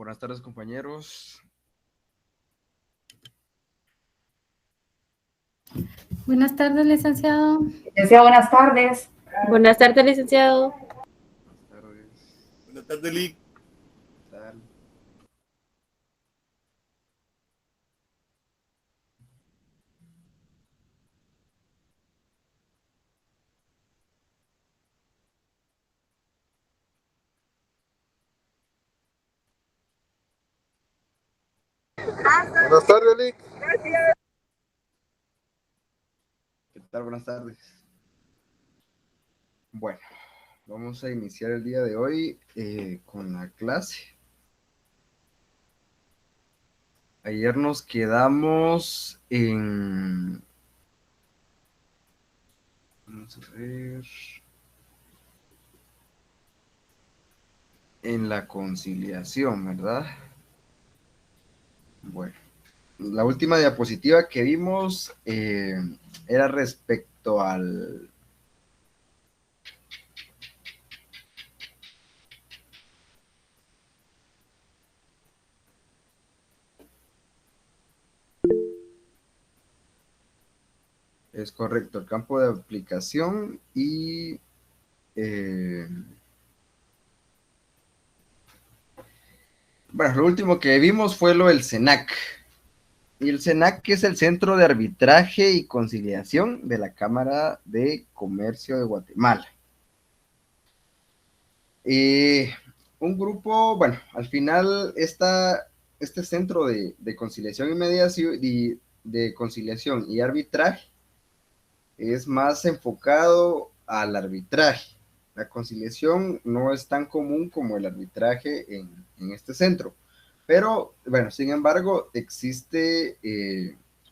Buenas tardes, compañeros. Buenas tardes, licenciado. Licenciado, buenas tardes. Buenas tardes, licenciado. Buenas tardes. Buenas tardes, Lic. ¿Qué tal? Buenas tardes, Lic. ¿Qué tal? Buenas tardes. Bueno, vamos a iniciar el día de hoy con la clase. Ayer nos quedamos en... Vamos a ver... En la conciliación, ¿verdad? Bueno, la última diapositiva que vimos era respecto al... Es correcto, el campo de aplicación y... bueno, lo último que vimos fue lo del CENAC. Y el CENAC es el Centro de Arbitraje y Conciliación de la Cámara de Comercio de Guatemala. Un grupo, bueno, al final este centro de conciliación y mediación de conciliación y arbitraje es más enfocado al arbitraje. La conciliación no es tan común como el arbitraje en este centro. Pero, bueno, sin embargo, existe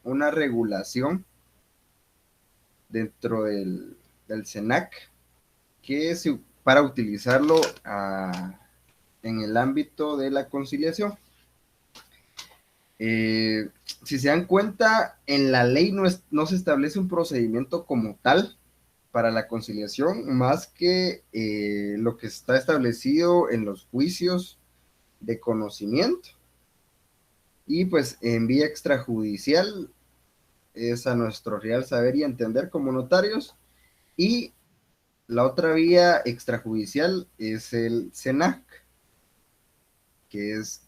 una regulación dentro del CENAC que para utilizarlo en el ámbito de la conciliación. Si se dan cuenta, en la ley no se establece un procedimiento como tal para la conciliación, más que lo que está establecido en los juicios de conocimiento. Y pues en vía extrajudicial es a nuestro real saber y entender como notarios. Y la otra vía extrajudicial es el CENAC, que es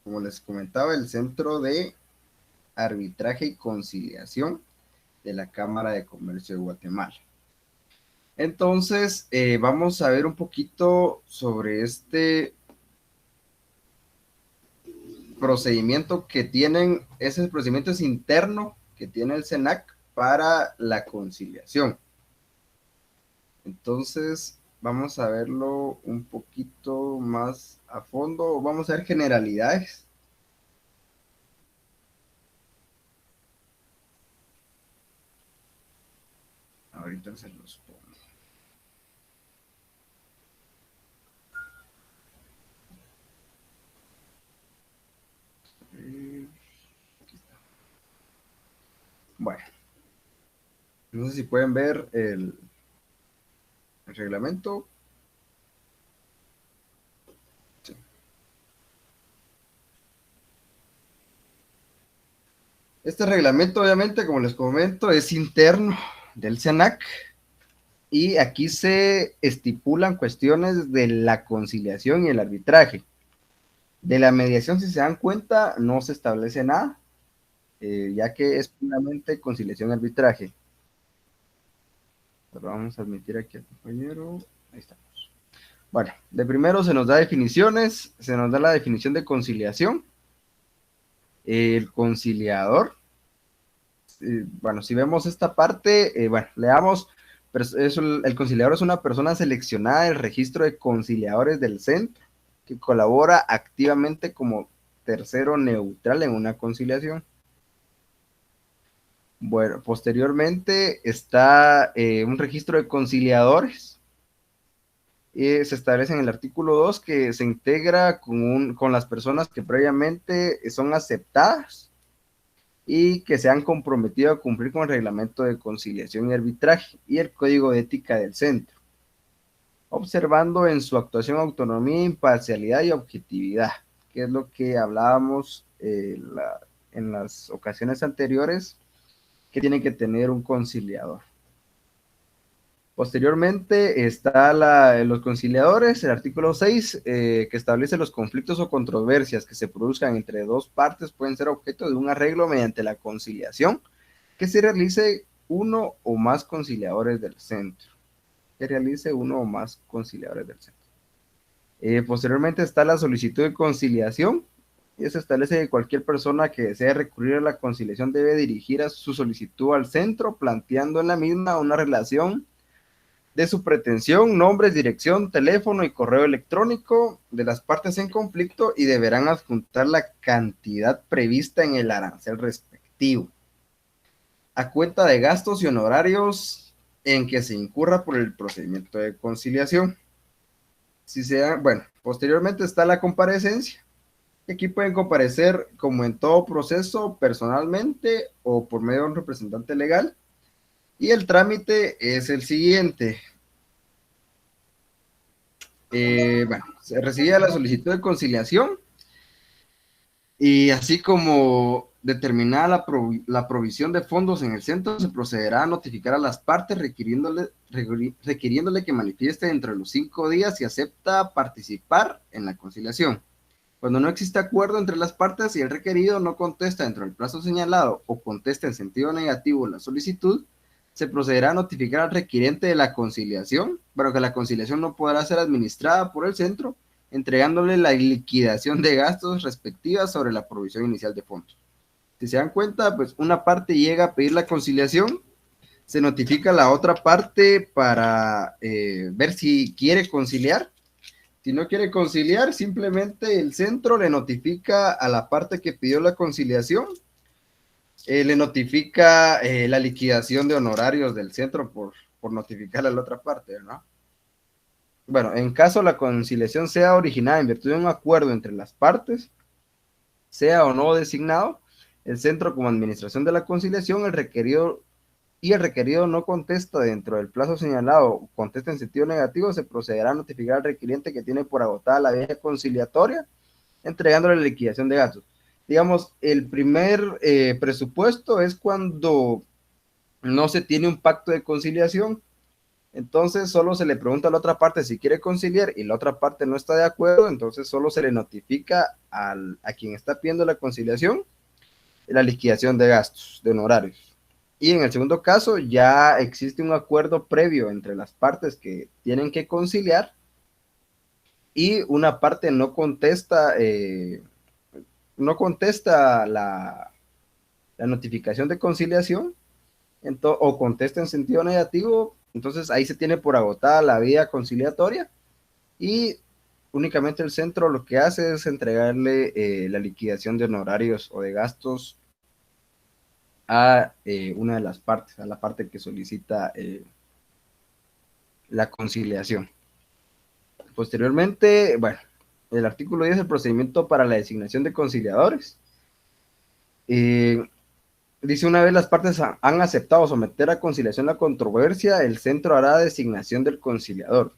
como les comentaba, el Centro de Arbitraje y Conciliación de la Cámara de Comercio de Guatemala. Entonces, vamos a ver un poquito sobre este procedimiento que tienen, ese procedimiento es interno que tiene el CENAC para la conciliación. Entonces, vamos a verlo un poquito más a fondo, vamos a ver generalidades. Ahorita se los pongo. Aquí está. Bueno, no sé si pueden ver el reglamento. Sí. Este reglamento, obviamente, como les comento, es interno del CENAC y aquí se estipulan cuestiones de la conciliación y el arbitraje. De la mediación, si se dan cuenta, no se establece nada, ya que es puramente conciliación y arbitraje. Pero vamos a admitir aquí al compañero. Ahí estamos. Bueno, de primero se nos da definiciones, se nos da la definición de conciliación. El conciliador. Bueno, si vemos esta parte, bueno, leamos. El conciliador es una persona seleccionada del registro de conciliadores del centro que colabora activamente como tercero neutral en una conciliación. Bueno, posteriormente está un registro de conciliadores. Se establece en el artículo 2 que se integra con las personas que previamente son aceptadas y que se han comprometido a cumplir con el reglamento de conciliación y arbitraje y el código de ética del centro. observando en su actuación autonomía, imparcialidad y objetividad, que es lo que hablábamos en las ocasiones anteriores, que tiene que tener un conciliador. Posteriormente está los conciliadores, el artículo 6, que establece los conflictos o controversias que se produzcan entre dos partes pueden ser objeto de un arreglo mediante la conciliación, que se realice uno o más conciliadores del centro. Posteriormente está la solicitud de conciliación, y se establece que cualquier persona que desee recurrir a la conciliación debe dirigir a su solicitud al centro, planteando en la misma una relación de su pretensión, nombres, dirección, teléfono y correo electrónico de las partes en conflicto, y deberán adjuntar la cantidad prevista en el arancel respectivo, a cuenta de gastos y honorarios en que se incurra por el procedimiento de conciliación. Posteriormente está la comparecencia. Aquí pueden comparecer, como en todo proceso, personalmente o por medio de un representante legal. Y el trámite es el siguiente. Se recibía la solicitud de conciliación, y así como determinada la provisión de fondos en el centro, se procederá a notificar a las partes requiriéndole que manifieste dentro de los 5 días si acepta participar en la conciliación. Cuando no existe acuerdo entre las partes y el requerido no contesta dentro del plazo señalado o contesta en sentido negativo la solicitud, se procederá a notificar al requiriente de la conciliación, pero que la conciliación no podrá ser administrada por el centro, entregándole la liquidación de gastos respectivas sobre la provisión inicial de fondos. Si se dan cuenta, pues una parte llega a pedir la conciliación, se notifica a la otra parte para ver si quiere conciliar. Si no quiere conciliar, simplemente el centro le notifica a la parte que pidió la conciliación, le notifica la liquidación de honorarios del centro por notificarle a la otra parte, ¿no? Bueno, en caso la conciliación sea originada en virtud de un acuerdo entre las partes, sea o no designado el centro como administración de la conciliación, el requerido no contesta dentro del plazo señalado o contesta en sentido negativo, se procederá a notificar al requiriente que tiene por agotada la vía conciliatoria, entregándole la liquidación de gastos. Digamos, el primer presupuesto es cuando no se tiene un pacto de conciliación. Entonces solo se le pregunta a la otra parte si quiere conciliar y la otra parte no está de acuerdo, entonces solo se le notifica a quien está pidiendo la conciliación la liquidación de gastos, de honorarios. Y en el segundo caso ya existe un acuerdo previo entre las partes que tienen que conciliar y una parte no contesta la notificación de conciliación o contesta en sentido negativo, entonces ahí se tiene por agotada la vía conciliatoria y únicamente el centro lo que hace es entregarle la liquidación de honorarios o de gastos a una de las partes, a la parte que solicita la conciliación. Posteriormente, bueno, el artículo 10, el procedimiento para la designación de conciliadores. Dice, una vez las partes han aceptado someter a conciliación la controversia, el centro hará designación del conciliador,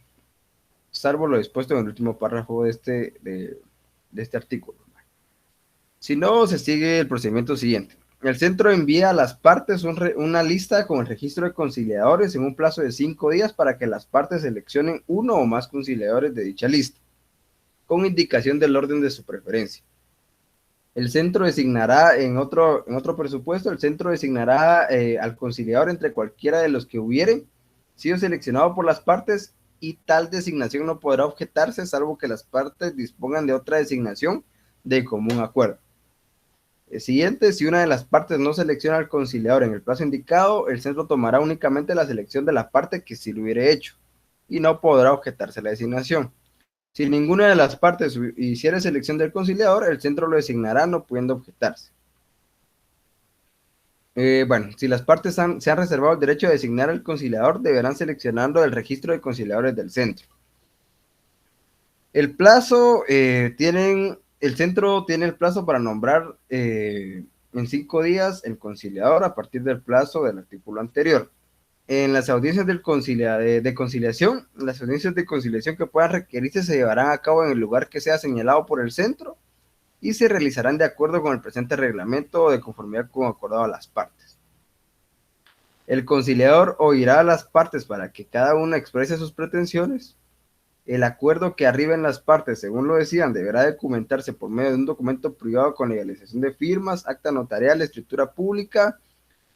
salvo lo dispuesto en el último párrafo de este artículo. Si no, se sigue el procedimiento siguiente. El centro envía a las partes una lista con el registro de conciliadores en un plazo de 5 días para que las partes seleccionen uno o más conciliadores de dicha lista, con indicación del orden de su preferencia. El centro designará en otro presupuesto, el centro designará al conciliador entre cualquiera de los que hubieran sido seleccionado por las partes, y tal designación no podrá objetarse salvo que las partes dispongan de otra designación de común acuerdo. El siguiente, si una de las partes no selecciona al conciliador en el plazo indicado, el centro tomará únicamente la selección de la parte que sí lo hubiera hecho y no podrá objetarse la designación. Si ninguna de las partes hiciera selección del conciliador, el centro lo designará no pudiendo objetarse. Si las partes se han reservado el derecho de designar al conciliador, deberán seleccionarlo del registro de conciliadores del centro. El plazo, el centro tiene el plazo para nombrar en 5 días el conciliador a partir del plazo del artículo anterior. En las audiencias de conciliación, las audiencias de conciliación que puedan requerirse se llevarán a cabo en el lugar que sea señalado por el centro y se realizarán de acuerdo con el presente reglamento o de conformidad con acordado a las partes. El conciliador oirá a las partes para que cada una exprese sus pretensiones. El acuerdo que arriben las partes, según lo decidan, deberá documentarse por medio de un documento privado con legalización de firmas, acta notarial, escritura pública,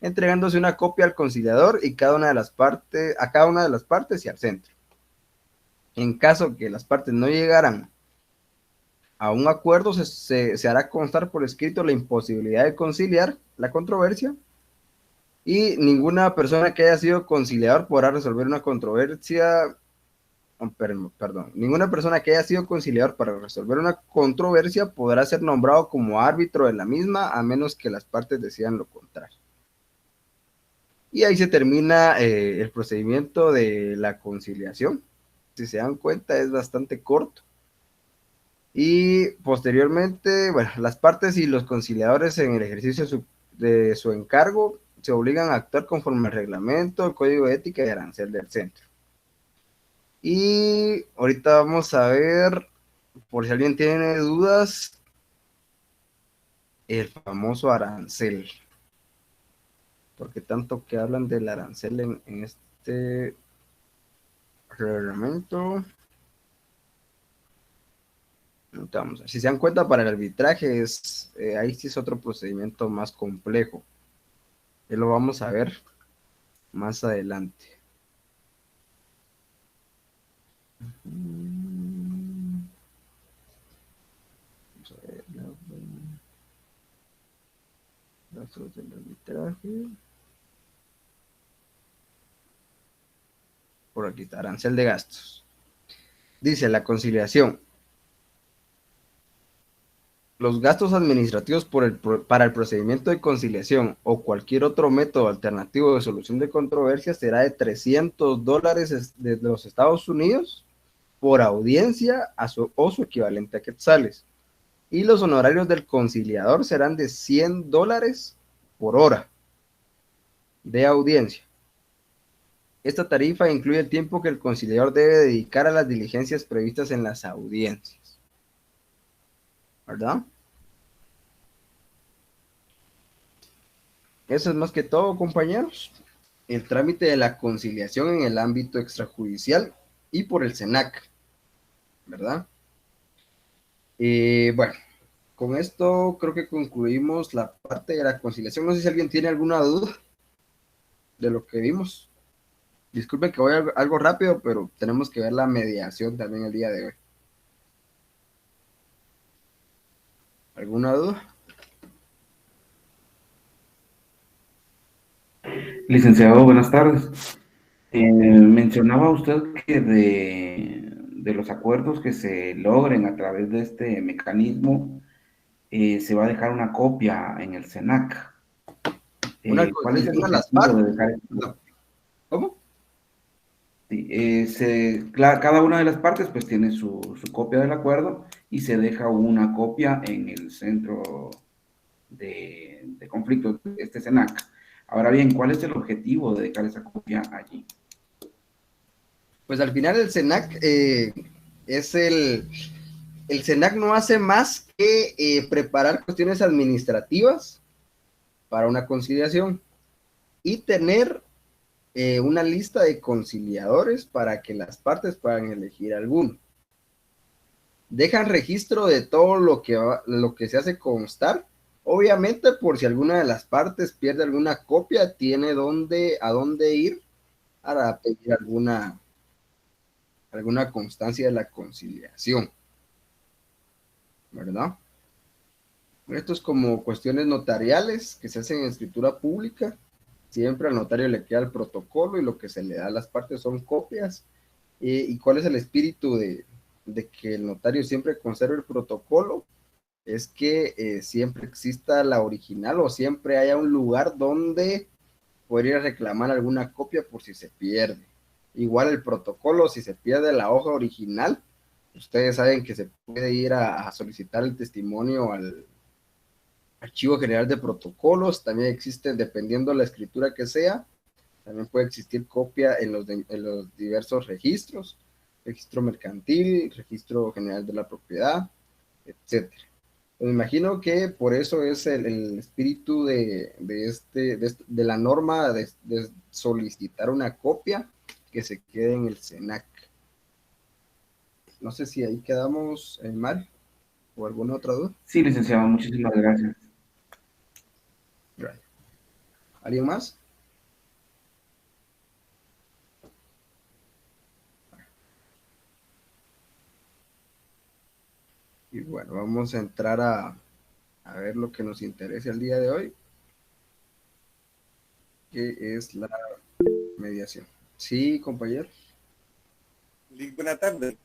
entregándose una copia al conciliador y a cada una de las partes y al centro. En caso que las partes no llegaran a un acuerdo, se hará constar por escrito la imposibilidad de conciliar la controversia y ninguna persona que haya sido conciliador podrá resolver una controversia. Perdón, ninguna persona que haya sido conciliador para resolver una controversia podrá ser nombrado como árbitro de la misma a menos que las partes decidan lo contrario. Y ahí se termina el procedimiento de la conciliación. Si se dan cuenta, es bastante corto. Y posteriormente, bueno, las partes y los conciliadores en el ejercicio de su encargo se obligan a actuar conforme al reglamento, el código de ética y arancel del centro. Y ahorita vamos a ver, por si alguien tiene dudas, el famoso arancel. Porque tanto que hablan del arancel en este reglamento. Vamos a ver. Si se dan cuenta, para el arbitraje ahí sí es otro procedimiento más complejo. Y lo vamos a ver más adelante. Vamos a ver gastos del arbitraje. Por aquí está, arancel de gastos. Dice la conciliación. Los gastos administrativos para el procedimiento de conciliación o cualquier otro método alternativo de solución de controversias será de $300 de los Estados Unidos por audiencia o su equivalente a quetzales. Y los honorarios del conciliador serán de $100 por hora de audiencia. Esta tarifa incluye el tiempo que el conciliador debe dedicar a las diligencias previstas en las audiencias. ¿Verdad? Eso es más que todo, compañeros. El trámite de la conciliación en el ámbito extrajudicial y por el SENAC, ¿verdad? Bueno, con esto creo que concluimos la parte de la conciliación. No sé si alguien tiene alguna duda de lo que vimos. Disculpen que voy algo rápido, pero tenemos que ver la mediación también el día de hoy. ¿Alguna duda? Licenciado, buenas tardes. Mencionaba usted que de los acuerdos que se logren a través de este mecanismo, se va a dejar una copia en el SENAC. ¿Cuál es el objetivo de dejar esto? ¿Cómo? Sí, cada una de las partes pues tiene su copia del acuerdo y se deja una copia en el centro de conflicto de este SENAC. Ahora bien, ¿cuál es el objetivo de dejar esa copia allí? Pues al final el SENAC el SENAC no hace más que preparar cuestiones administrativas para una conciliación y tener una lista de conciliadores para que las partes puedan elegir alguno. Dejan registro de todo lo que se hace constar. Obviamente, por si alguna de las partes pierde alguna copia, tiene a dónde ir para pedir alguna constancia de la conciliación, ¿verdad? Esto es como cuestiones notariales que se hacen en escritura pública. Siempre al notario le queda el protocolo y lo que se le da a las partes son copias. ¿Y cuál es el espíritu de que el notario siempre conserve el protocolo? Es que siempre exista la original o siempre haya un lugar donde poder ir a reclamar alguna copia por si se pierde. Igual el protocolo, si se pierde la hoja original, ustedes saben que se puede ir a solicitar el testimonio al Archivo General de Protocolos. También existen, dependiendo de la escritura que sea, También puede existir copia en los diversos registros, registro mercantil, registro general de la propiedad, etcétera. Me imagino que por eso es el espíritu de la norma de solicitar una copia que se quede en el SENAC. No sé si ahí quedamos, Mar, o alguna otra duda. Sí, licenciado, muchísimas gracias. ¿Alguien más? Y bueno, vamos a entrar a ver lo que nos interesa el día de hoy, que es la mediación. Sí, compañero. Buenas tardes.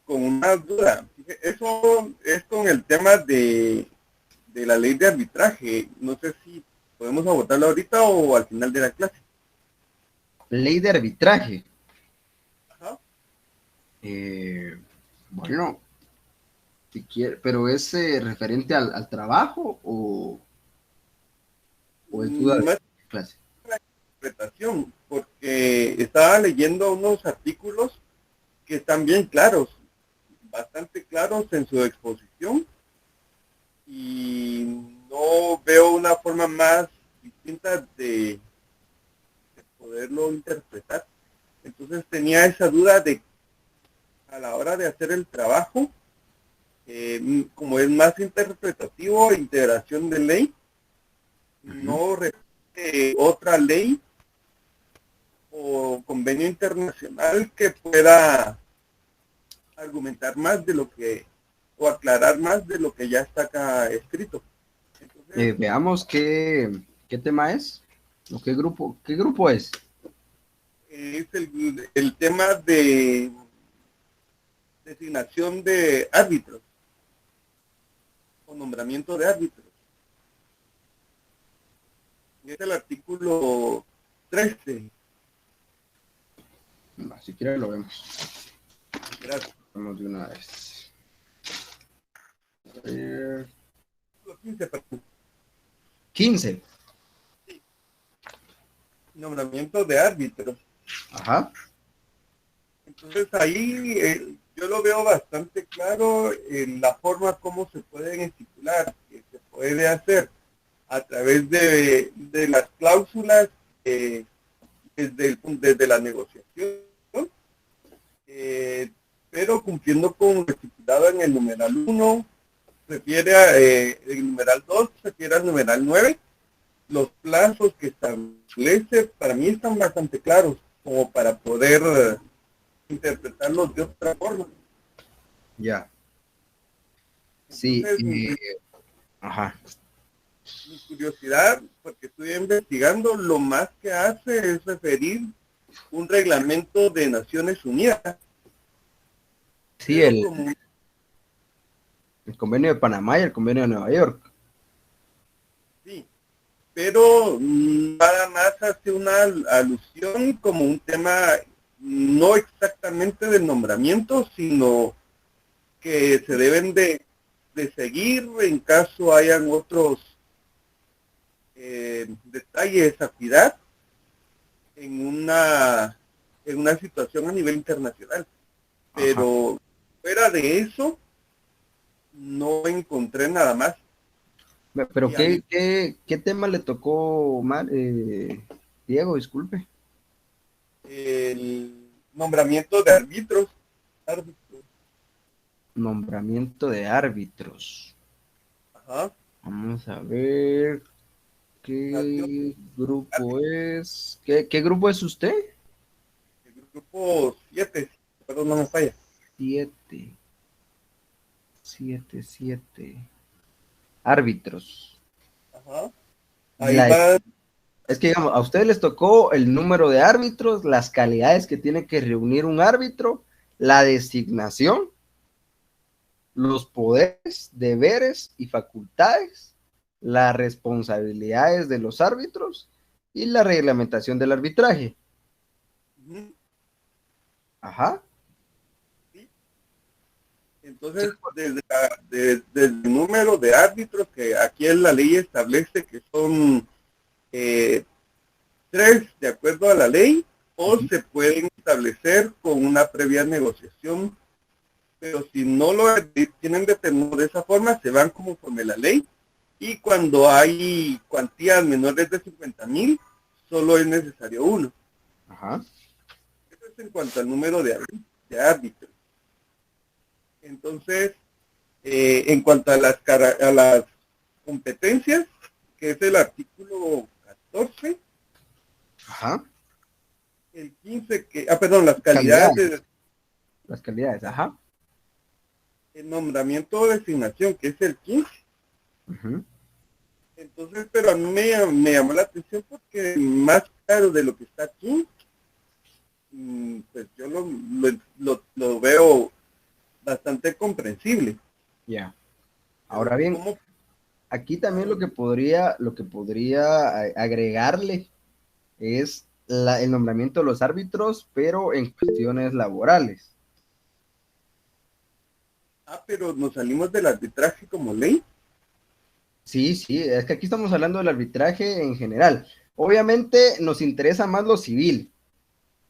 Con una duda. Eso es con el tema de la ley de arbitraje. No sé si podemos abordarlo ahorita o al final de la clase. Ley de arbitraje. Ajá. Bueno, si quiere, pero ¿es referente al trabajo o es duda de Más clase? interpretación, porque estaba leyendo unos artículos que están bien claros, bastante claros en su exposición, y no veo una forma más distinta de poderlo interpretar. Entonces tenía esa duda de, a la hora de hacer el trabajo, como es más interpretativo, integración de ley, no repite otra ley o convenio internacional que pueda argumentar más de lo que, o aclarar más de lo que ya está acá escrito. Entonces, Veamos qué tema es, o qué grupo es. es el tema de designación de árbitros o nombramiento de árbitros. Es el artículo 13. Si quiere lo vemos. Gracias. Vamos de una vez. 15. Nombramiento de árbitros. Ajá. Entonces ahí yo lo veo bastante claro en la forma como se pueden estipular, que se puede hacer a través de las cláusulas desde la negociación, pero cumpliendo con lo estipulado en el numeral 1, el numeral 2 se refiere al numeral 9. Los plazos que establece para mí están bastante claros como para poder interpretarlos de otra forma. Ya. Sí. Entonces, Ajá. mi curiosidad, porque estoy investigando, lo más que hace es referir un reglamento de Naciones Unidas. Sí, el convenio de Panamá y el convenio de Nueva York. Sí, pero nada más hace una alusión como un tema no exactamente del nombramiento, sino que se deben de seguir en caso hayan otros detalles a cuidar en una situación a nivel internacional. Pero ajá, fuera de eso no encontré nada más. Pero ¿qué tema le tocó, Diego? Disculpe. El nombramiento de árbitros. Nombramiento de árbitros. Ajá. Vamos a ver qué grupo es. ¿Qué grupo es usted? El grupo 7, perdón, no me falla. 7. Árbitros. Ajá. Ahí va. Es que, digamos, a ustedes les tocó el número de árbitros, las calidades que tiene que reunir un árbitro, la designación, los poderes, deberes y facultades, las responsabilidades de los árbitros y la reglamentación del arbitraje. Ajá. Sí. Entonces, desde el número de árbitros, que aquí en la ley establece que son 6 tres de acuerdo a la ley, o se pueden establecer con una previa negociación, pero si no lo tienen determinado de esa forma, se van conforme la ley, y cuando hay cuantías menores de 50,000, solo es necesario uno. Ajá. Eso es en cuanto al número de árbitros. Entonces, en cuanto a las competencias, que es el artículo 14, Ajá. el 15, las calidades. Las calidades, ajá. El nombramiento o designación, que es el 15. Uh-huh. Entonces, pero a mí me llamó la atención porque más claro de lo que está aquí, pues yo lo veo bastante comprensible. Ya. Ahora bien, aquí también lo que podría agregarle es el nombramiento de los árbitros, pero en cuestiones laborales. Pero nos salimos del arbitraje como ley. Sí, es que aquí estamos hablando del arbitraje en general. Obviamente nos interesa más lo civil,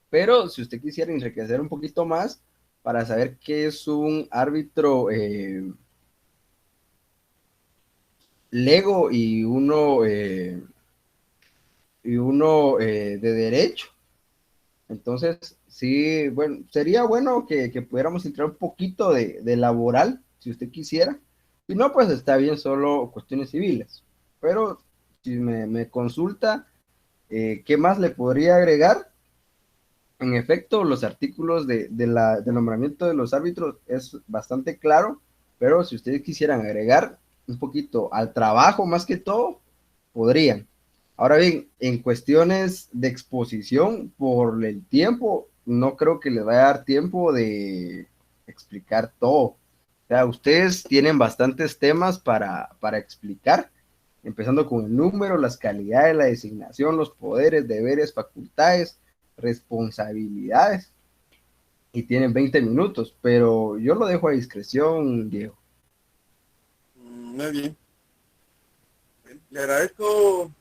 pero si usted quisiera enriquecer un poquito más para saber qué es un árbitro lego y uno de derecho, entonces sí, bueno, sería bueno que pudiéramos entrar un poquito de laboral, si usted quisiera. Si no, pues está bien, solo cuestiones civiles. Pero si me consulta, ¿qué más le podría agregar? En efecto, los artículos del nombramiento de los árbitros es bastante claro, pero si ustedes quisieran agregar un poquito al trabajo más que todo, podrían. Ahora bien, en cuestiones de exposición, por el tiempo, no creo que les vaya a dar tiempo de explicar todo. O sea, ustedes tienen bastantes temas para explicar, empezando con el número, las calidades, la designación, los poderes, deberes, facultades, responsabilidades, y tienen 20 minutos, pero yo lo dejo a discreción, Diego. Muy bien. Le agradezco.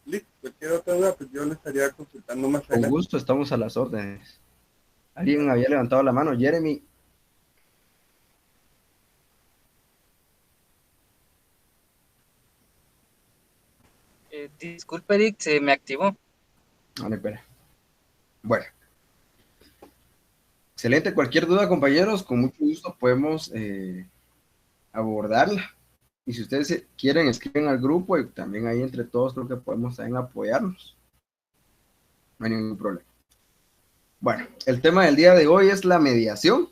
Listo, cualquier otra duda, pues yo le estaría consultando más adelante. Con gusto, estamos a las órdenes. Alguien había levantado la mano, Jeremy. Disculpe, Eric, se me activó. No, espera. Bueno. Excelente, cualquier duda, compañeros, con mucho gusto podemos abordarla. Y si ustedes quieren, escriben al grupo y también ahí entre todos creo que podemos también apoyarnos. No hay ningún problema. Bueno, el tema del día de hoy es la mediación.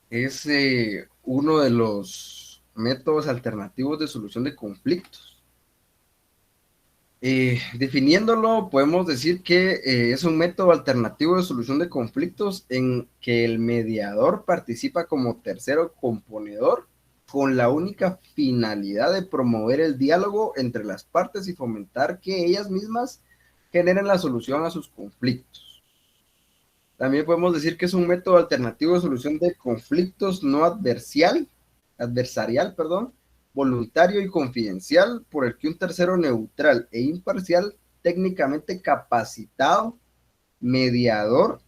Es uno de los métodos alternativos de solución de conflictos. Definiéndolo, podemos decir que es un método alternativo de solución de conflictos en que el mediador participa como tercero componedor con la única finalidad de promover el diálogo entre las partes y fomentar que ellas mismas generen la solución a sus conflictos. También podemos decir que es un método alternativo de solución de conflictos no adversarial, voluntario y confidencial, por el que un tercero neutral e imparcial, técnicamente capacitado, mediador,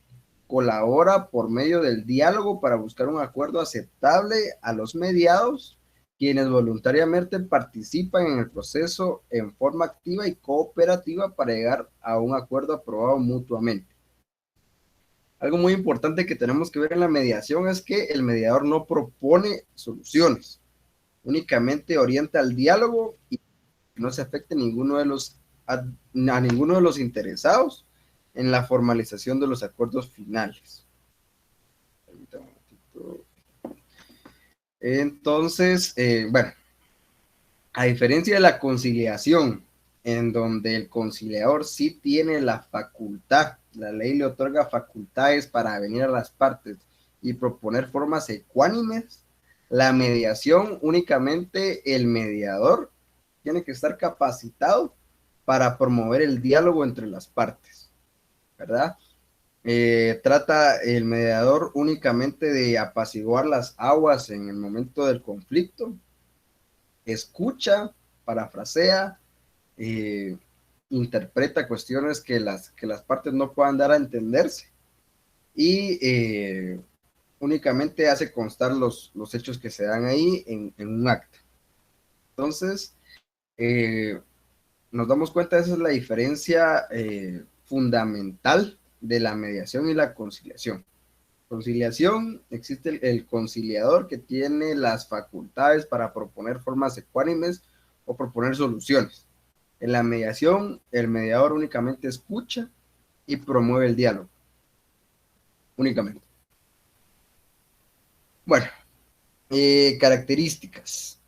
colabora por medio del diálogo para buscar un acuerdo aceptable a los mediados, quienes voluntariamente participan en el proceso en forma activa y cooperativa para llegar a un acuerdo aprobado mutuamente. Algo muy importante que tenemos que ver en la mediación es que el mediador no propone soluciones, únicamente orienta al diálogo y no se afecte a ninguno de los interesados en la formalización de los acuerdos finales. Entonces, bueno, a diferencia de la conciliación, en donde el conciliador sí tiene la facultad, la ley le otorga facultades para venir a las partes y proponer formas ecuánimes, la mediación únicamente el mediador tiene que estar capacitado para promover el diálogo entre las partes, ¿verdad? Trata el mediador únicamente de apaciguar las aguas en el momento del conflicto, escucha, parafrasea, interpreta cuestiones que las partes no puedan dar a entenderse y únicamente hace constar los hechos que se dan ahí en un acta. Entonces, nos damos cuenta, esa es la diferencia fundamental de la mediación y la conciliación. Conciliación, existe el conciliador que tiene las facultades para proponer formas ecuánimes o proponer soluciones. En la mediación, el mediador únicamente escucha y promueve el diálogo. Únicamente. Bueno, características.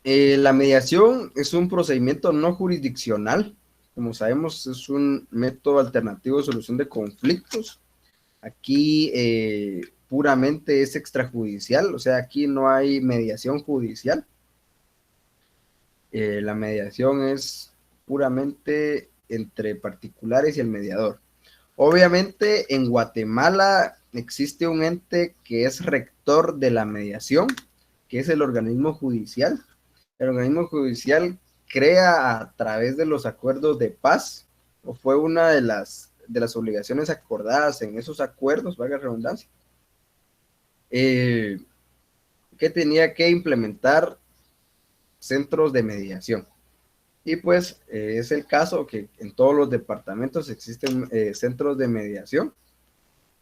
La mediación es un procedimiento no jurisdiccional. Como sabemos, es un método alternativo de solución de conflictos. Aquí puramente es extrajudicial, o sea, aquí no hay mediación judicial. La mediación es puramente entre particulares y el mediador. Obviamente en Guatemala existe un ente que es rector de la mediación, que es el organismo judicial. El organismo judicial crea a través de los acuerdos de paz, o fue una de las obligaciones acordadas en esos acuerdos, valga la redundancia, que tenía que implementar centros de mediación. Y pues es el caso que en todos los departamentos existen centros de mediación,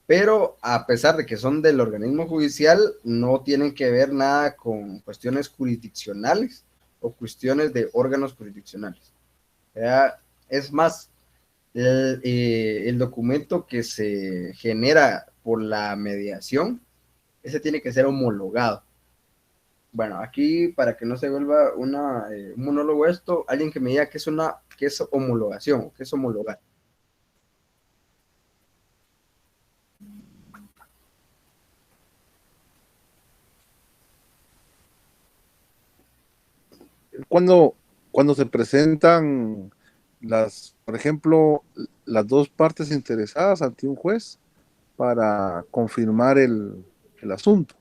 pero a pesar de que son del organismo judicial, no tienen que ver nada con cuestiones jurisdiccionales o cuestiones de órganos jurisdiccionales. Es más, el documento que se genera por la mediación, ese tiene que ser homologado. Bueno, aquí para que no se vuelva un monólogo esto, alguien que me diga qué es homologación o qué es homologar. Cuando se presentan por ejemplo, las dos partes interesadas ante un juez para confirmar el asunto.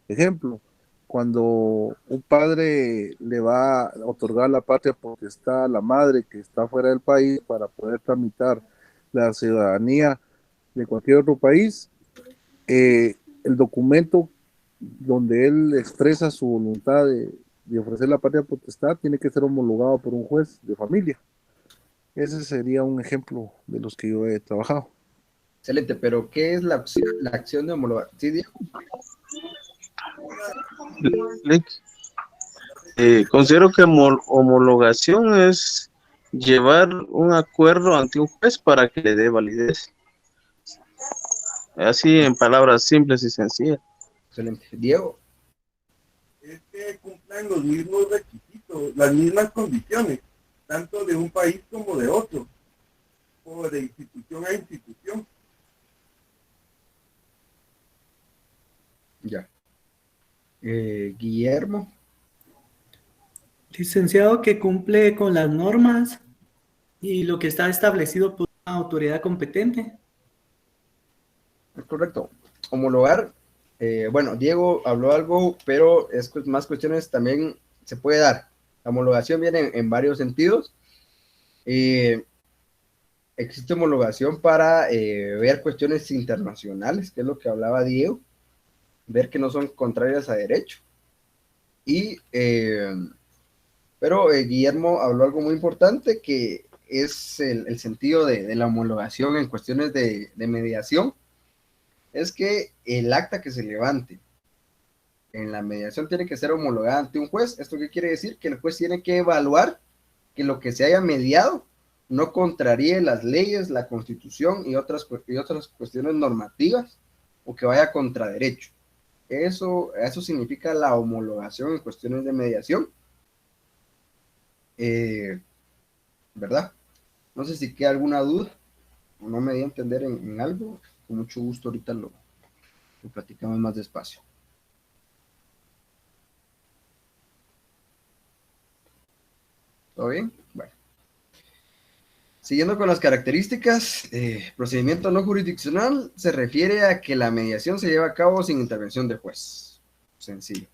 Ejemplo, cuando un padre le va a otorgar la patria potestad a la madre que está fuera del país para poder tramitar la ciudadanía de cualquier otro país, el documento donde él expresa su voluntad de ofrecer la patria potestad tiene que ser homologado por un juez de familia. Ese sería un ejemplo de los que yo he trabajado. Excelente, pero ¿qué es la acción de homologar? ¿Sí, Diego? Considero que homologación es llevar un acuerdo ante un juez para que le dé validez. Así en palabras simples y sencillas. Excelente. Diego. Es que cumplan los mismos requisitos, las mismas condiciones, tanto de un país como de otro, o de institución a institución. Ya. Guillermo. Licenciado, que cumple con las normas y lo que está establecido por una autoridad competente. Es correcto. Homologar, bueno, Diego habló algo, pero es más cuestiones también se puede dar. La homologación viene en varios sentidos. Existe homologación para ver cuestiones internacionales, que es lo que hablaba Diego, ver que no son contrarias a derecho. Pero Guillermo habló algo muy importante, que es el sentido de la homologación en cuestiones de mediación, es que el acta que se levante en la mediación tiene que ser homologada ante un juez. ¿Esto qué quiere decir? Que el juez tiene que evaluar que lo que se haya mediado no contraríe las leyes, la Constitución y otras cuestiones normativas, o que vaya contra derecho. Eso significa la homologación en cuestiones de mediación. ¿Verdad? No sé si queda alguna duda o no me di a entender en algo. Con mucho gusto ahorita lo platicamos más despacio. ¿Todo bien? Bueno. Siguiendo con las características, procedimiento no jurisdiccional se refiere a que la mediación se lleva a cabo sin intervención del juez. Sencillo.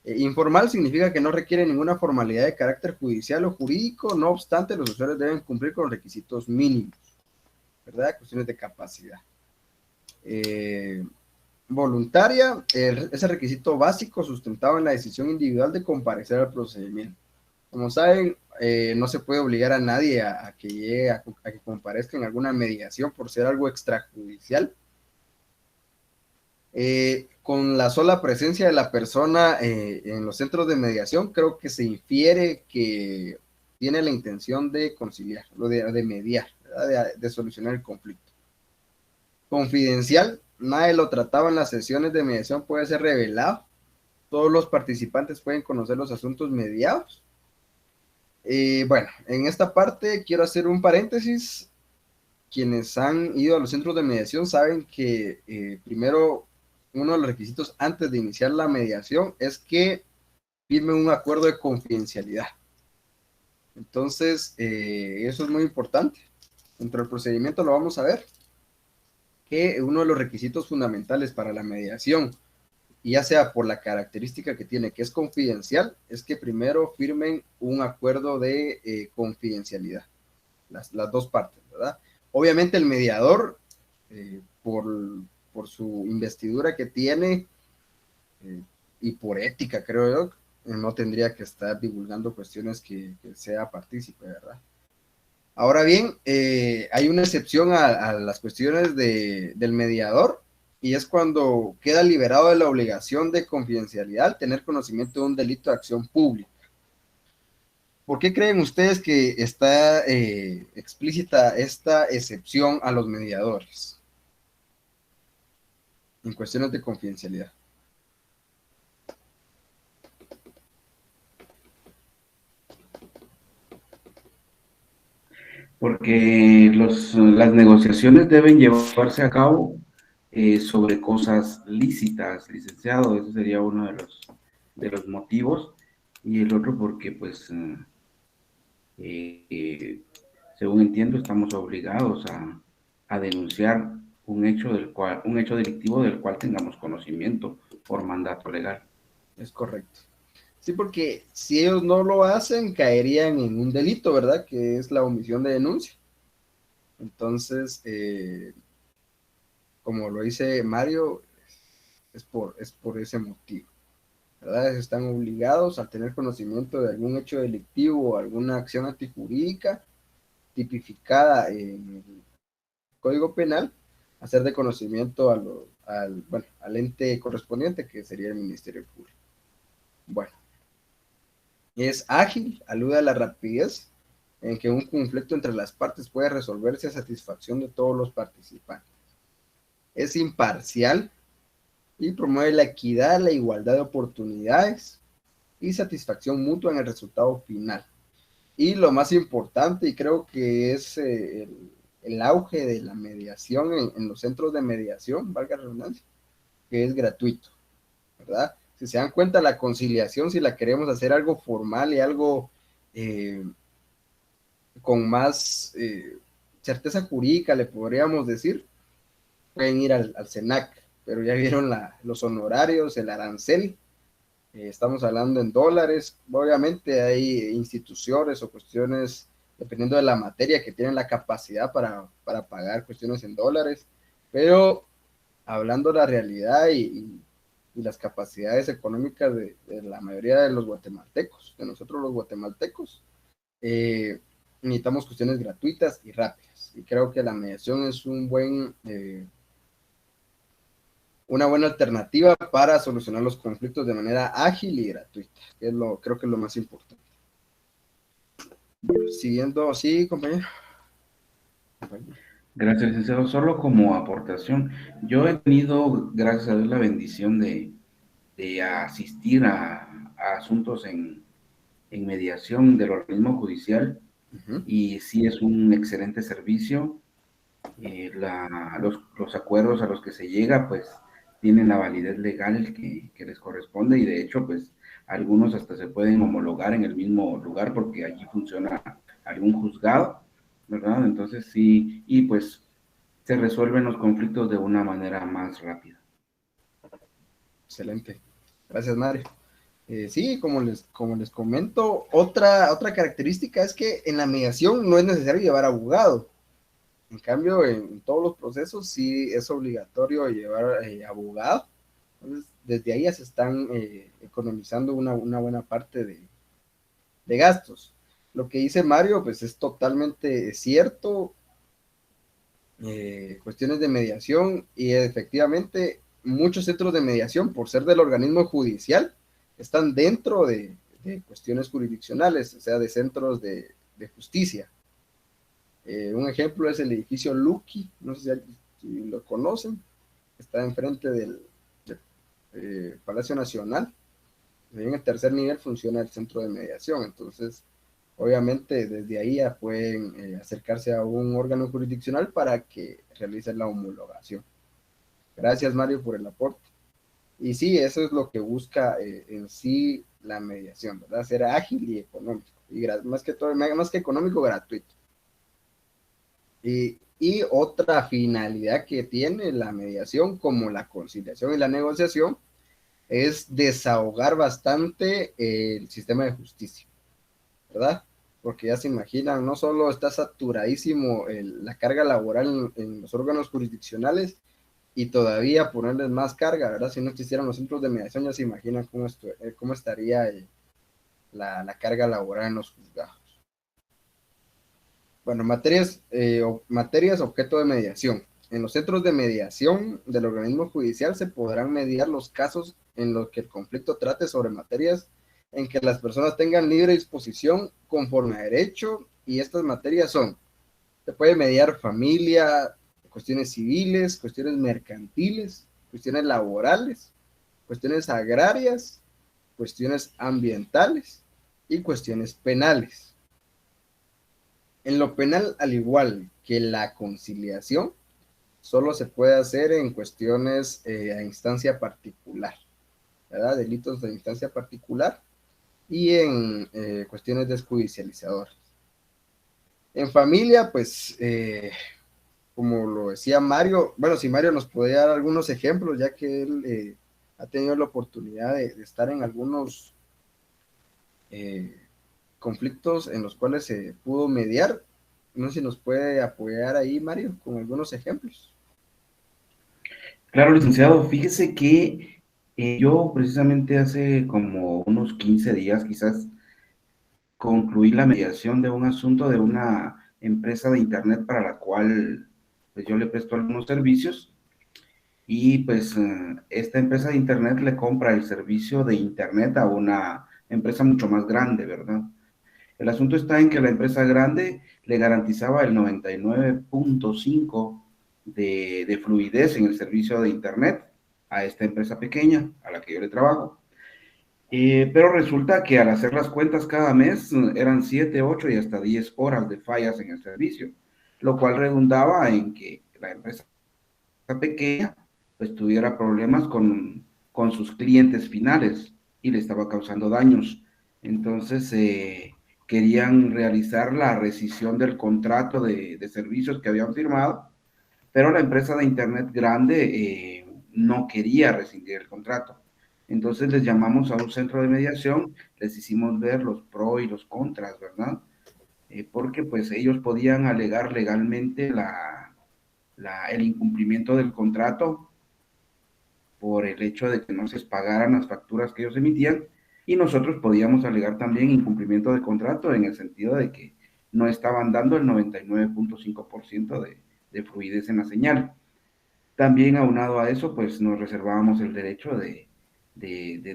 Informal significa que no requiere ninguna formalidad de carácter judicial o jurídico, no obstante, los usuarios deben cumplir con requisitos mínimos, ¿verdad? Cuestiones de capacidad. Voluntaria, ese requisito básico sustentado en la decisión individual de comparecer al procedimiento. Como saben, no se puede obligar a nadie a que llegue a que comparezca en alguna mediación por ser algo extrajudicial. Con la sola presencia de la persona en los centros de mediación, creo que se infiere que tiene la intención de conciliar, de mediar, de solucionar el conflicto. Confidencial, nadie lo trataba en las sesiones de mediación, puede ser revelado. Todos los participantes pueden conocer los asuntos mediados. Bueno, en esta parte quiero hacer un paréntesis. Quienes han ido a los centros de mediación saben que primero, uno de los requisitos antes de iniciar la mediación es que firmen un acuerdo de confidencialidad. Entonces, eso es muy importante. Dentro del procedimiento lo vamos a ver, que uno de los requisitos fundamentales para la mediación, y ya sea por la característica que tiene, que es confidencial, es que primero firmen un acuerdo de confidencialidad, las dos partes, ¿verdad? Obviamente el mediador, por su investidura que tiene y por ética, creo yo, no tendría que estar divulgando cuestiones que sea partícipe, ¿verdad? Ahora bien, hay una excepción a las cuestiones del mediador, y es cuando queda liberado de la obligación de confidencialidad al tener conocimiento de un delito de acción pública. ¿Por qué creen ustedes que está explícita esta excepción a los mediadores en cuestiones de confidencialidad? Porque las negociaciones deben llevarse a cabo sobre cosas lícitas, licenciado. Ese sería uno de los motivos. Y el otro porque, pues, según entiendo, estamos obligados a denunciar un hecho delictivo del cual tengamos conocimiento por mandato legal. Es correcto. Sí, porque si ellos no lo hacen, caerían en un delito, ¿verdad? Que es la omisión de denuncia. Entonces, como lo dice Mario, es por ese motivo, ¿verdad? Están obligados a tener conocimiento de algún hecho delictivo o alguna acción antijurídica tipificada en el Código Penal, hacer de conocimiento al ente correspondiente, que sería el Ministerio Público. Bueno, es ágil, alude a la rapidez en que un conflicto entre las partes puede resolverse a satisfacción de todos los participantes. Es imparcial y promueve la equidad, la igualdad de oportunidades y satisfacción mutua en el resultado final. Y lo más importante, y creo que es el auge de la mediación en los centros de mediación, valga la redundancia, que es gratuito, ¿verdad? Si se dan cuenta, la conciliación, si la queremos hacer algo formal y algo con más certeza jurídica, le podríamos decir, pueden ir al SENAC, pero ya vieron los honorarios, el arancel, estamos hablando en dólares. Obviamente hay instituciones o cuestiones, dependiendo de la materia, que tienen la capacidad para pagar cuestiones en dólares, pero hablando de la realidad y las capacidades económicas de la mayoría de los guatemaltecos, de nosotros los guatemaltecos, necesitamos cuestiones gratuitas y rápidas, y creo que la mediación es una buena alternativa para solucionar los conflictos de manera ágil y gratuita, que creo que es lo más importante. Siguiendo, sí, compañero. Gracias, licenciado. Solo como aportación, yo he tenido, gracias a Dios, la bendición de asistir a asuntos en mediación del organismo judicial, y sí es un excelente servicio. Los acuerdos a los que se llega, pues, tienen la validez legal que les corresponde, y de hecho, pues, algunos hasta se pueden homologar en el mismo lugar porque allí funciona algún juzgado, ¿verdad? Entonces sí, y pues se resuelven los conflictos de una manera más rápida. Excelente. Gracias, Mario. Sí, como les comento, otra característica es que en la mediación no es necesario llevar abogado. En cambio, en todos los procesos sí es obligatorio llevar abogado. Entonces, desde ahí ya se están economizando una buena parte de gastos. Lo que dice Mario, pues es totalmente cierto. Cuestiones de mediación y efectivamente muchos centros de mediación, por ser del organismo judicial, están dentro de cuestiones jurisdiccionales, o sea, de centros de justicia. Un ejemplo es el edificio Lucky, no sé si lo conocen, está enfrente del Palacio Nacional. En el tercer nivel funciona el centro de mediación, entonces obviamente desde ahí ya pueden acercarse a un órgano jurisdiccional para que realicen la homologación. Gracias Mario por el aporte. Y sí, eso es lo que busca en sí la mediación, ¿verdad? Ser ágil y económico, y más que económico, gratuito. Y otra finalidad que tiene la mediación, como la conciliación y la negociación, es desahogar bastante el sistema de justicia, ¿verdad? Porque ya se imaginan, no solo está saturadísimo la carga laboral en los órganos jurisdiccionales y todavía ponerles más carga, ¿verdad? Si no existieran los centros de mediación, ya se imaginan cómo estaría la carga laboral en los juzgados. Bueno, materias objeto de mediación. En los centros de mediación del organismo judicial se podrán mediar los casos en los que el conflicto trate sobre materias en que las personas tengan libre disposición conforme a derecho, y estas materias son: se puede mediar familia, cuestiones civiles, cuestiones mercantiles, cuestiones laborales, cuestiones agrarias, cuestiones ambientales y cuestiones penales. En lo penal, al igual que la conciliación, solo se puede hacer en cuestiones a instancia particular, ¿verdad? Delitos de instancia particular y en cuestiones desjudicializadoras. En familia, pues, como lo decía Mario, bueno, si Mario nos podría dar algunos ejemplos, ya que él ha tenido la oportunidad de estar en algunos conflictos en los cuales se pudo mediar. No sé si nos puede apoyar ahí, Mario, con algunos ejemplos. Claro, licenciado, fíjese que yo precisamente hace como unos 15 días quizás concluí la mediación de un asunto de una empresa de internet para la cual pues yo le presto algunos servicios, y pues esta empresa de internet le compra el servicio de internet a una empresa mucho más grande, ¿verdad? El asunto está en que la empresa grande le garantizaba el 99.5 de fluidez en el servicio de internet a esta empresa pequeña a la que yo le trabajo. Pero resulta que al hacer las cuentas cada mes eran 7, 8 y hasta 10 horas de fallas en el servicio, lo cual redundaba en que la empresa pequeña pues tuviera problemas con sus clientes finales y le estaba causando daños. Entonces querían realizar la rescisión del contrato de servicios que habían firmado, pero la empresa de internet grande no quería rescindir el contrato. Entonces les llamamos a un centro de mediación, les hicimos ver los pros y los contras, ¿verdad? Porque pues ellos podían alegar legalmente el incumplimiento del contrato por el hecho de que no se pagaran las facturas que ellos emitían, y nosotros podíamos alegar también incumplimiento de contrato en el sentido de que no estaban dando el 99.5% de fluidez en la señal. También aunado a eso, pues nos reservábamos el derecho de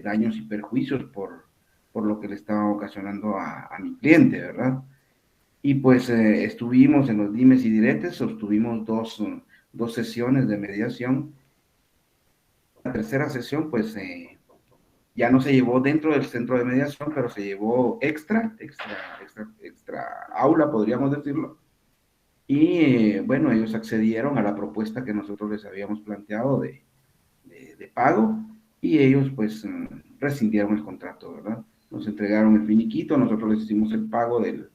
daños y perjuicios por lo que le estaba ocasionando a mi cliente, ¿verdad? Y pues estuvimos en los dimes y diretes, sostuvimos dos sesiones de mediación. La tercera sesión, pues ya no se llevó dentro del centro de mediación, pero se llevó extra aula, podríamos decirlo. Y bueno, ellos accedieron a la propuesta que nosotros les habíamos planteado de pago, y ellos pues rescindieron el contrato, ¿verdad? Nos entregaron el finiquito, nosotros les hicimos el pago del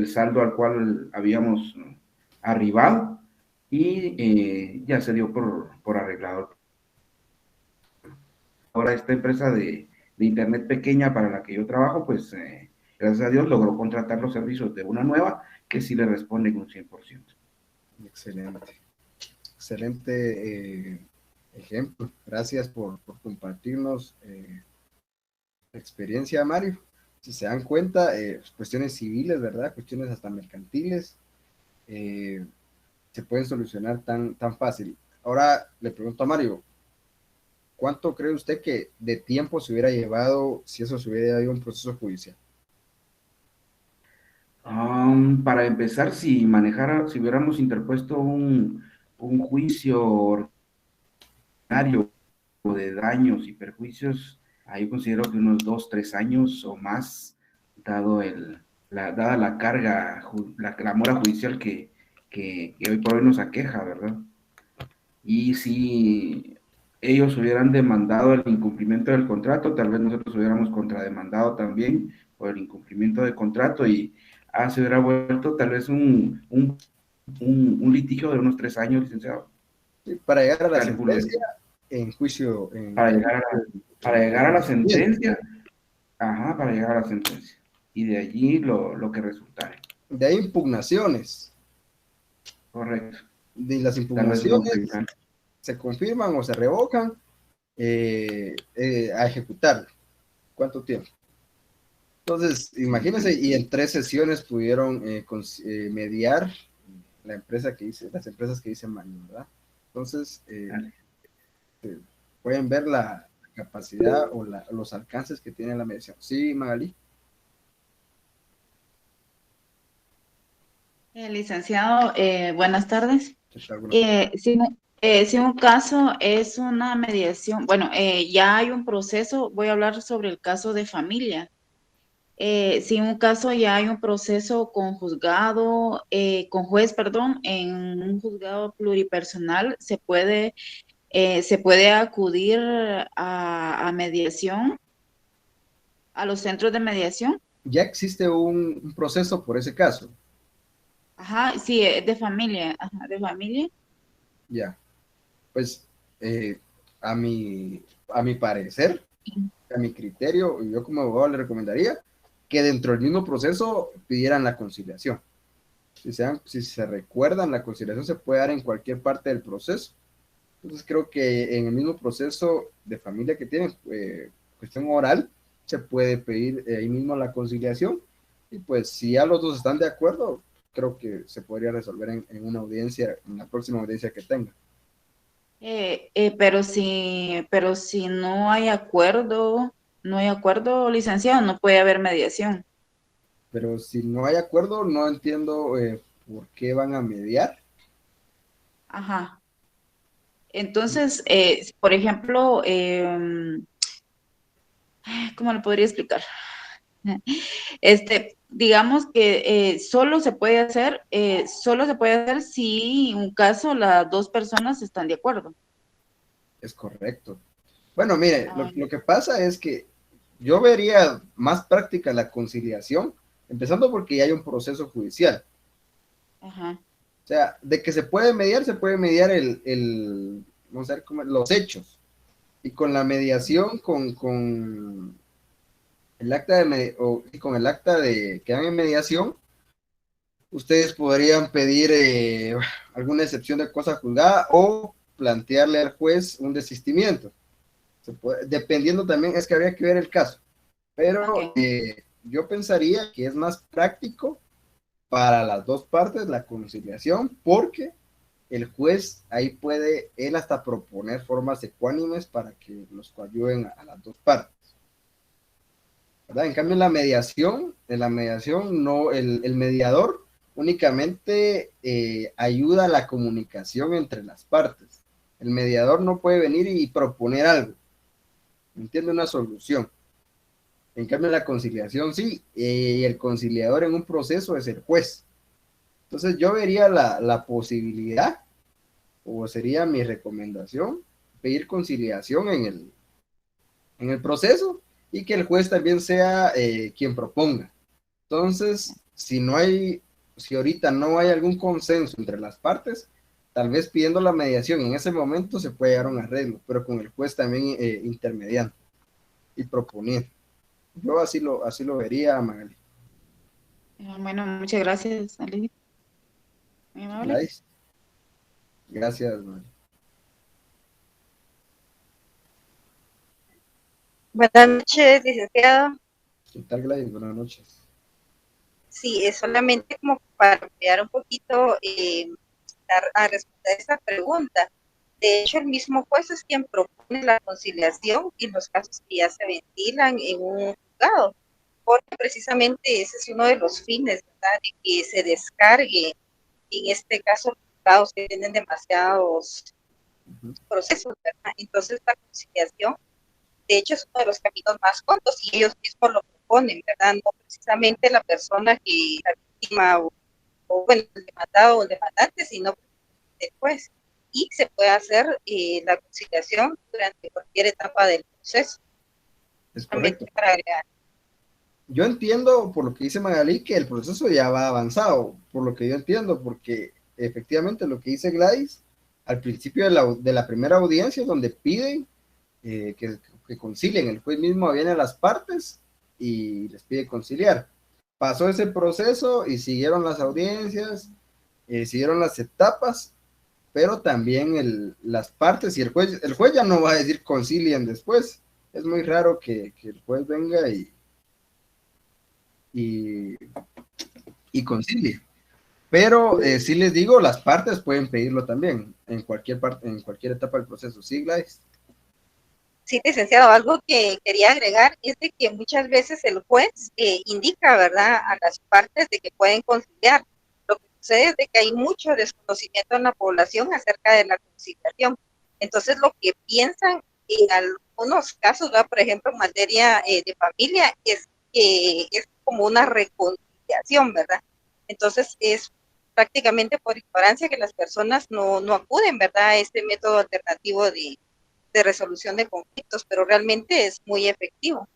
saldo al cual habíamos arribado, y ya se dio por arreglado. Ahora esta empresa de internet pequeña para la que yo trabajo, pues gracias a Dios logró contratar los servicios de una nueva que sí le responden un 100%. Excelente. Excelente ejemplo. Gracias por compartirnos la experiencia, Mario. Si se dan cuenta, cuestiones civiles, ¿verdad? Cuestiones hasta mercantiles, se pueden solucionar tan fácil. Ahora le pregunto a Mario, ¿cuánto cree usted que de tiempo se hubiera llevado si eso se hubiera ido a un proceso judicial? Para empezar, si hubiéramos interpuesto un juicio ordinario de daños y perjuicios, ahí considero que unos 2, 3 años o más, dada la carga, la mora judicial que hoy por hoy nos aqueja, ¿verdad? Y si ellos hubieran demandado el incumplimiento del contrato, tal vez nosotros hubiéramos contrademandado también por el incumplimiento del contrato y se hubiera vuelto tal vez un litigio de unos 3 años, licenciado. Sí, para llegar a la sentencia en juicio. Para llegar a la sentencia, para llegar a la sentencia. Y de allí lo que resultare. De ahí impugnaciones. Correcto. De las impugnaciones se confirman o se revocan a ejecutar. ¿Cuánto tiempo? Entonces, imagínense, y en 3 sesiones pudieron mediar las empresas que dicen Mario, ¿verdad? Entonces, pueden ver la capacidad o los alcances que tiene la mediación. Sí, Magali. Licenciado, buenas tardes. Si un caso es una mediación, bueno, ya hay un proceso, voy a hablar sobre el caso de familia. Si un caso ya hay un proceso con juez, en un juzgado pluripersonal, se puede acudir a mediación, a los centros de mediación. Ya existe un proceso por ese caso. Ajá, sí, de familia, de familia. Ya, pues a mi parecer, a mi criterio, yo como abogado le recomendaría que dentro del mismo proceso pidieran la conciliación. Si se recuerdan, la conciliación se puede dar en cualquier parte del proceso. Entonces creo que en el mismo proceso de familia que tienen cuestión oral, se puede pedir ahí mismo la conciliación. Y pues si ya los dos están de acuerdo, creo que se podría resolver en una audiencia, en la próxima audiencia que tenga. Pero si no hay acuerdo, licenciado, no puede haber mediación. Pero si no hay acuerdo, no entiendo por qué van a mediar. Ajá. Entonces, por ejemplo, ¿cómo lo podría explicar? Digamos que solo se puede hacer si un caso las 2 personas están de acuerdo. Es correcto. Bueno, mire, lo que pasa es que yo vería más práctica la conciliación, empezando porque ya hay un proceso judicial. Ajá. O sea, de que se puede mediar vamos a ver los hechos. Y con la mediación, con el acta con el acta de que dan en mediación, ustedes podrían pedir alguna excepción de cosa juzgada o plantearle al juez un desistimiento. Dependiendo también, es que habría que ver el caso. Pero yo pensaría que es más práctico para las 2 partes la conciliación, porque el juez ahí puede él hasta proponer formas ecuánimes para que los coayuden a las 2 partes. ¿Verdad? En cambio, en la mediación no, el mediador únicamente ayuda a la comunicación entre las partes. El mediador no puede venir y proponer algo, entiende, una solución. En cambio, en la conciliación sí, y el conciliador en un proceso es el juez. Entonces yo vería la posibilidad, o sería mi recomendación, pedir conciliación en el proceso, y que el juez también sea quien proponga. Entonces, si ahorita no hay algún consenso entre las partes, tal vez pidiendo la mediación en ese momento se puede llegar a un arreglo, pero con el juez también intermediando. y proponer. Yo así lo vería, Magali. Bueno, muchas gracias, Ali. Muy amable. Gladys. Gracias, Magali. Buenas noches, licenciado. ¿Qué tal, Gladys? Buenas noches. Sí, es solamente como para ampliar un poquito a responder esa pregunta. De hecho, el mismo juez es quien propone la conciliación en los casos que ya se ventilan en un juzgado, porque precisamente ese es uno de los fines, ¿verdad? De que se descargue, en este caso, los juzgados que tienen demasiados procesos, ¿verdad? Entonces, la conciliación, de hecho, es uno de los caminos más cortos y ellos mismos lo proponen, ¿verdad? No precisamente la persona que la víctima o bueno, el demandado o el demandante, sino el juez. Y se puede hacer la conciliación durante cualquier etapa del proceso. Es correcto. Yo entiendo, por lo que dice Magali, que el proceso ya va avanzado, por lo que yo entiendo, porque efectivamente lo que dice Gladys, al principio de la primera audiencia, donde piden que concilien, el juez mismo viene a las partes y les pide conciliar. Pasó ese proceso y siguieron las audiencias, siguieron las etapas, pero también las partes y el juez ya no va a decir concilien después. Es muy raro que el juez venga y concilie. Pero sí les digo, las partes pueden pedirlo también en cualquier etapa del proceso. ¿Sí, Gladys? Sí, licenciado, algo que quería agregar es de que muchas veces el juez indica, ¿verdad?, a las partes de que pueden conciliar. Lo que sucede es de que hay mucho desconocimiento en la población acerca de la conciliación. Entonces, lo que piensan en algunos casos, ¿verdad?, por ejemplo, en materia de familia, es que es como una reconciliación, ¿verdad? Entonces, es prácticamente por ignorancia que las personas no acuden, ¿verdad?, a este método alternativo de resolución de conflictos, pero realmente es muy efectivo.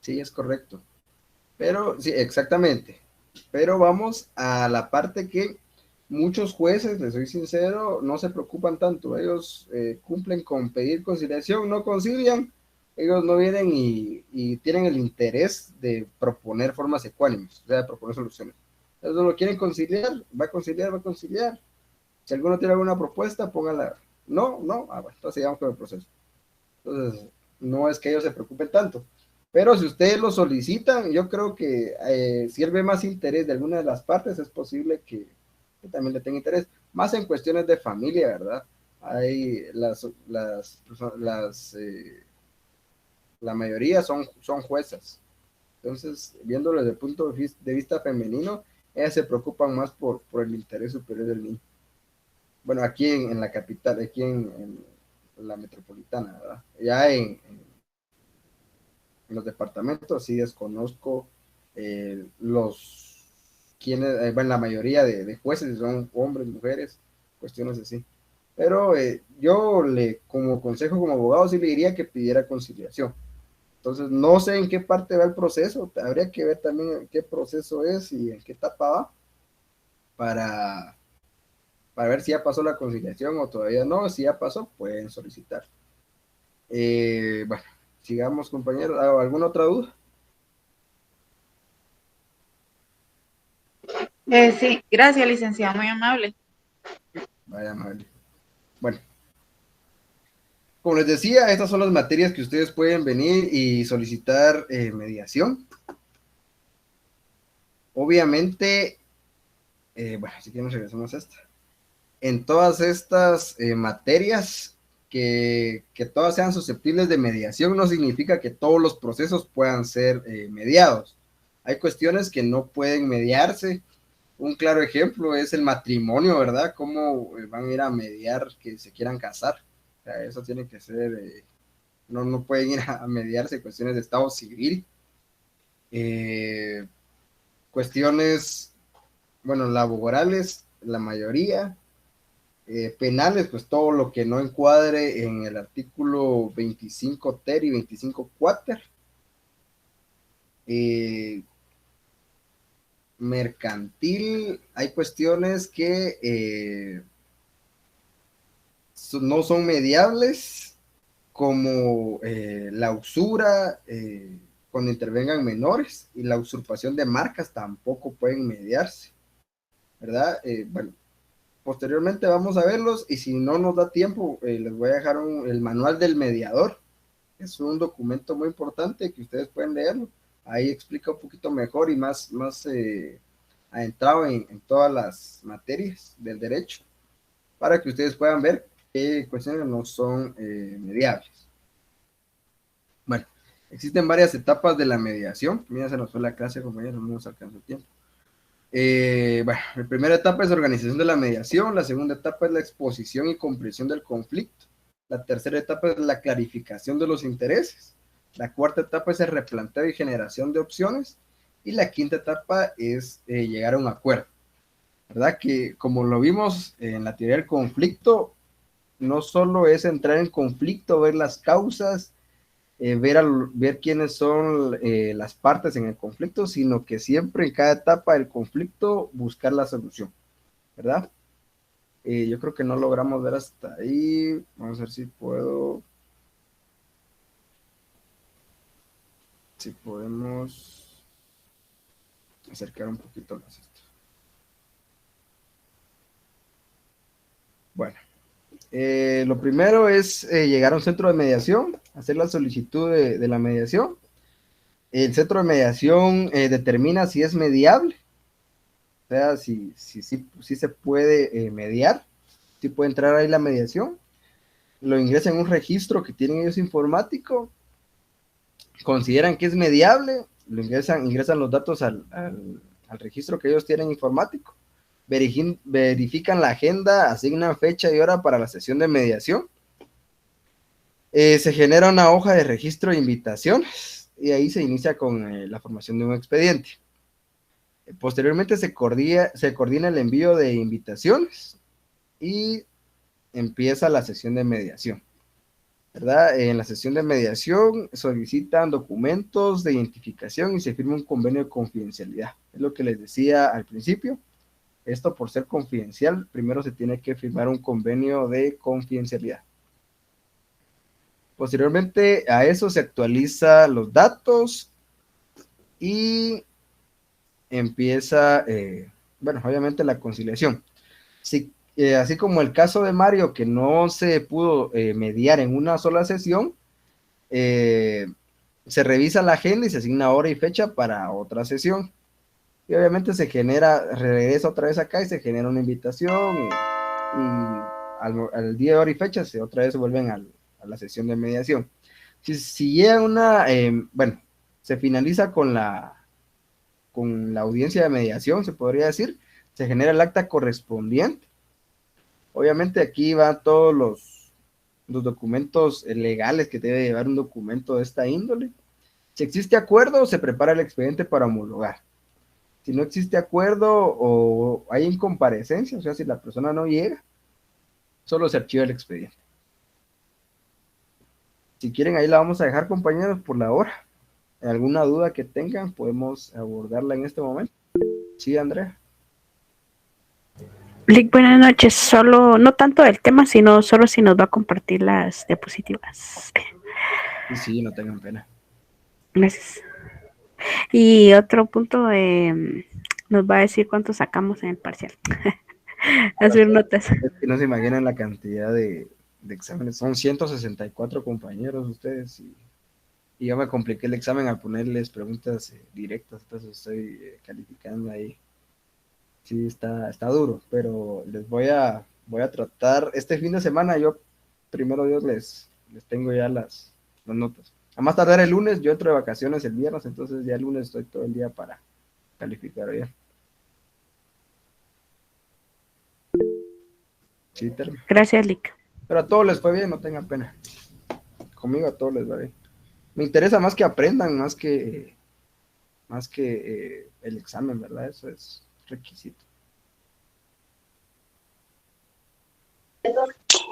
Sí, es correcto. Pero, sí, exactamente. Pero vamos a la parte que muchos jueces, les soy sincero, no se preocupan tanto. Ellos cumplen con pedir conciliación, no concilian, ellos no vienen y tienen el interés de proponer formas ecuánimes, o sea, de proponer soluciones. Ellos no lo quieren conciliar, va a conciliar, va a conciliar. Si alguno tiene alguna propuesta, póngala. No, bueno, entonces sigamos con el proceso. Entonces, no es que ellos se preocupen tanto. Pero si ustedes lo solicitan, yo creo que si él ve más interés de alguna de las partes, es posible que también le tenga interés. Más en cuestiones de familia, ¿verdad? Hay la mayoría son juezas. Entonces, viéndolo desde el punto de vista femenino, ellas se preocupan más por el interés superior del niño. Bueno, aquí en la capital, aquí en la metropolitana, ¿verdad? Ya en los departamentos sí desconozco la mayoría de jueces son hombres, mujeres, cuestiones así. Pero yo como consejo, como abogado, sí le diría que pidiera conciliación. Entonces, no sé en qué parte va el proceso, habría que ver también en qué proceso es y en qué etapa va para ver si ya pasó la conciliación o todavía no. Si ya pasó, pueden solicitar. Bueno, sigamos, compañeros. ¿Alguna otra duda? Sí, gracias, licenciado, muy amable. Vaya amable. Bueno, como les decía, estas son las materias que ustedes pueden venir y solicitar mediación. Obviamente, bueno, si quieren regresamos a esta. En todas estas materias, que todas sean susceptibles de mediación no significa que todos los procesos puedan ser mediados. Hay cuestiones que no pueden mediarse. Un claro ejemplo es el matrimonio, ¿verdad? ¿Cómo van a ir a mediar que se quieran casar? O sea, eso tiene que ser, no pueden ir a mediarse cuestiones de estado civil. Cuestiones, bueno, laborales, la mayoría. Penales, pues todo lo que no encuadre en el artículo 25 ter y 25 quater. Mercantil, hay cuestiones que no son mediables como la usura, cuando intervengan menores, y la usurpación de marcas tampoco pueden mediarse, ¿verdad? Bueno, posteriormente vamos a verlos, y si no nos da tiempo, les voy a dejar el manual del mediador. Es un documento muy importante que ustedes pueden leerlo. Ahí explica un poquito mejor y más adentrado en todas las materias del derecho, para que ustedes puedan ver qué cuestiones no son mediables. Bueno, existen varias etapas de la mediación. Mira, se nos fue la clase, compañeros, no nos alcanzó el tiempo. Bueno, la primera etapa es organización de la mediación, la segunda etapa es la exposición y comprensión del conflicto, la tercera etapa es la clarificación de los intereses, la cuarta etapa es el replanteo y generación de opciones, y la quinta etapa es llegar a un acuerdo, ¿verdad? Que como lo vimos en la teoría del conflicto, no solo es entrar en conflicto, ver las causas, ver quiénes son las partes en el conflicto, sino que siempre en cada etapa del conflicto buscar la solución, ¿verdad? Yo creo que no logramos ver hasta ahí. Vamos a ver si podemos acercar un poquito más esto. Bueno, lo primero es llegar a un centro de mediación, hacer la solicitud de la mediación. El centro de mediación determina si es mediable, o sea, si se puede mediar, si puede entrar ahí la mediación. Lo ingresan en un registro que tienen ellos informático, consideran que es mediable, ingresan los datos al registro que ellos tienen informático, verifican la agenda, asignan fecha y hora para la sesión de mediación. Se genera una hoja de registro de invitaciones y ahí se inicia con la formación de un expediente. Posteriormente se coordina el envío de invitaciones y empieza la sesión de mediación, ¿verdad? En la sesión de mediación solicitan documentos de identificación y se firma un convenio de confidencialidad. Es lo que les decía al principio. Esto, por ser confidencial, primero se tiene que firmar un convenio de confidencialidad. Posteriormente a eso se actualizan los datos y empieza, bueno, obviamente la conciliación. Así como el caso de Mario, que no se pudo mediar en una sola sesión, se revisa la agenda y se asigna hora y fecha para otra sesión. Y obviamente regresa otra vez acá y se genera una invitación y al día, hora y fecha otra vez se vuelven a la sesión de mediación. Si llega bueno, se finaliza con la audiencia de mediación, se podría decir, se genera el acta correspondiente. Obviamente aquí van todos los documentos legales que debe llevar un documento de esta índole. Si existe acuerdo, se prepara el expediente para homologar. Si no existe acuerdo o hay incomparecencia, o sea, si la persona no llega, solo se archiva el expediente. Si quieren, ahí la vamos a dejar, compañeros, por la hora. ¿Alguna duda que tengan? Podemos abordarla en este momento. Sí, Andrea. Lick, buenas noches. Solo, no tanto el tema, sino solo si nos va a compartir las diapositivas. Sí, no tengan pena. Gracias. Y otro punto, nos va a decir cuánto sacamos en el parcial. Hacer notas. No se imaginan la cantidad de exámenes. Son 164 compañeros ustedes y yo me compliqué el examen al ponerles preguntas directas, entonces estoy calificando ahí. Sí, está duro, pero les voy a tratar, este fin de semana yo, primero Dios, les tengo ya las notas. A más tardar el lunes, yo entro de vacaciones el viernes, entonces ya el lunes estoy todo el día para calificar bien. Sí, gracias, Lick. Pero a todos les fue bien, no tengan pena. Conmigo a todos les va bien. Me interesa más que aprendan, más que el examen, ¿verdad? Eso es requisito.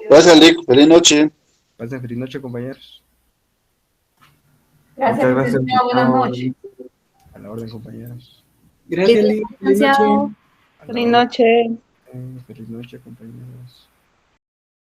Gracias, Lick. Feliz noche. Pasen feliz noche, compañeros. Gracias, licenciado. Buenas noches. A la orden, compañeros. Gracias, Lick. Feliz noche. Feliz noche. Feliz noche, compañeros.